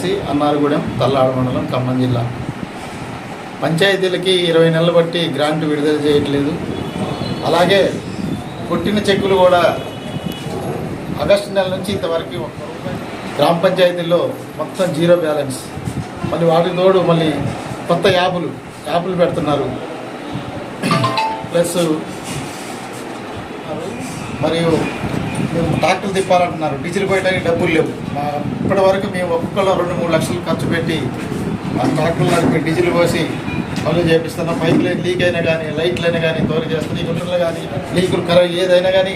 కార్యదర్శి, అన్నారగూడెం, తల్లాడ మండలం, ఖమ్మం జిల్లా. పంచాయతీలకి 20 నెలలు బట్టి గ్రాంట్ విడుదల చేయట్లేదు. అలాగే కొట్టిన చెక్కులు కూడా ఆగస్టు నెల నుంచి ఇంతవరకు గ్రామ పంచాయతీల్లో మొత్తం జీరో బ్యాలెన్స్. మళ్ళీ వాటికి తోడు మళ్ళీ కొత్త యాప్లు పెడుతున్నారు. ప్లస్ మరియు మేము ట్రాక్టర్లు తిప్పాలంటున్నారు. డీజిల్ పోయడానికి డబ్బులు లేవు. ఇప్పటి వరకు మేము ఒక్కొక్కరు 2-3 లక్షలు ఖర్చు పెట్టి ఆ ట్రాక్టర్లు నడిపి డీజిల్ పోసి పనులు చేపిస్తున్నాం. పైప్ లైన్ లీక్ అయినా కానీ, లైట్లు అయినా కానీ తోలు చేస్తున్నాం. ఈ గుంటలు కానీ లీకులు ఖరాబ్ ఏదైనా కానీ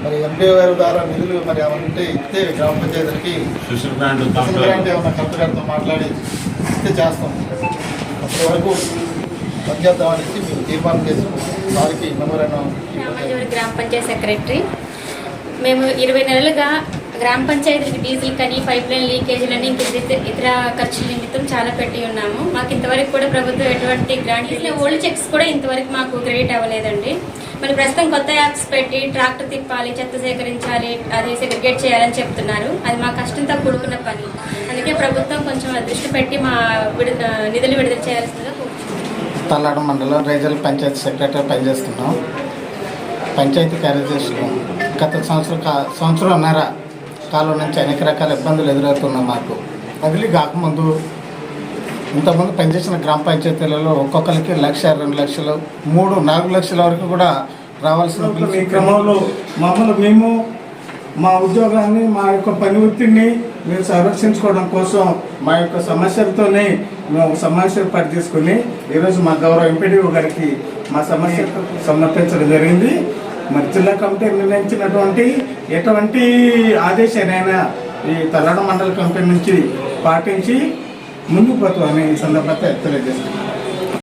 మరి ఎంపీ గారి ద్వారా నిధులు మరి అవన్నీ ఇస్తే గ్రామ పంచాయతీలకి గ్రాంట్ ఏమన్నా కలెక్టర్ గారితో మాట్లాడి ఇస్తే చేస్తాం. అప్పటి వరకు పనిచేద్దామనేసి మేము తీర్మానం చేసుకున్నాం. వారికి మెమోరాండం. గ్రామ పంచాయతీ సెక్రటరీ. మేము 20 నెలలుగా గ్రామ పంచాయతీకి డీజిల్ కానీ, పైప్ లైన్ లీకేజీలని, ఇతర ఖర్చుల నిమిత్తం చాలా పెట్టి ఉన్నాము. మాకు ఇంతవరకు కూడా ప్రభుత్వం ఎటువంటి గ్రాంట్ ఓల్డ్ చెక్స్ కూడా ఇంతవరకు మాకు క్రెడిట్ అవ్వలేదండి. మరి ప్రస్తుతం కొత్త యాప్స్ పెట్టి ట్రాక్టర్ తిప్పాలి, చెత్త సేకరించాలి, అది సెగ్రిగేట్ చేయాలని చెప్తున్నారు. అది మా కష్టంతో కూడుకున్న పని. అందుకే ప్రభుత్వం కొంచెం దృష్టి పెట్టి మా నిధులు విడుదల చేయాల్సిందిగా కోరుతున్నాం. తల్లాడ మండలం రీజనల్ పంచాయతీ సెక్రటరీ పనిచేస్తున్నాం. పంచాయతీ కార్యదర్శులు గత సంవత్సరంన్నర కాలం నుంచి అనేక రకాల ఇబ్బందులు ఎదురవుతున్నాం. మాకు వదిలి కాకముందు ఇంతకుముందు పనిచేసిన గ్రామ పంచాయతీలలో ఒక్కొక్కరికి 1,00,000, 2 లక్షలు, 3-4 లక్షల వరకు కూడా రావాల్సిన ఈ క్రమంలో మేము మా ఉద్యోగాన్ని, మా యొక్క పని ఒత్తిడిని మేము సంరక్షించుకోవడం కోసం మా యొక్క సమస్యలతోనే మేము సమస్యలు పని తీసుకుని ఈరోజు మా గౌరవ ఎంపీడీఓ గారికి మా సమస్య సమర్పించడం జరిగింది. మరి జిల్లా కమిటీ నిర్ణయించినటువంటి ఎటువంటి ఆదేశాలైనా ఈ తల్లాడ మండల కమిటీ నుంచి పాటించి ముందుకు పోతామని ఈ సందర్భంగా తెలియజేస్తున్నాం.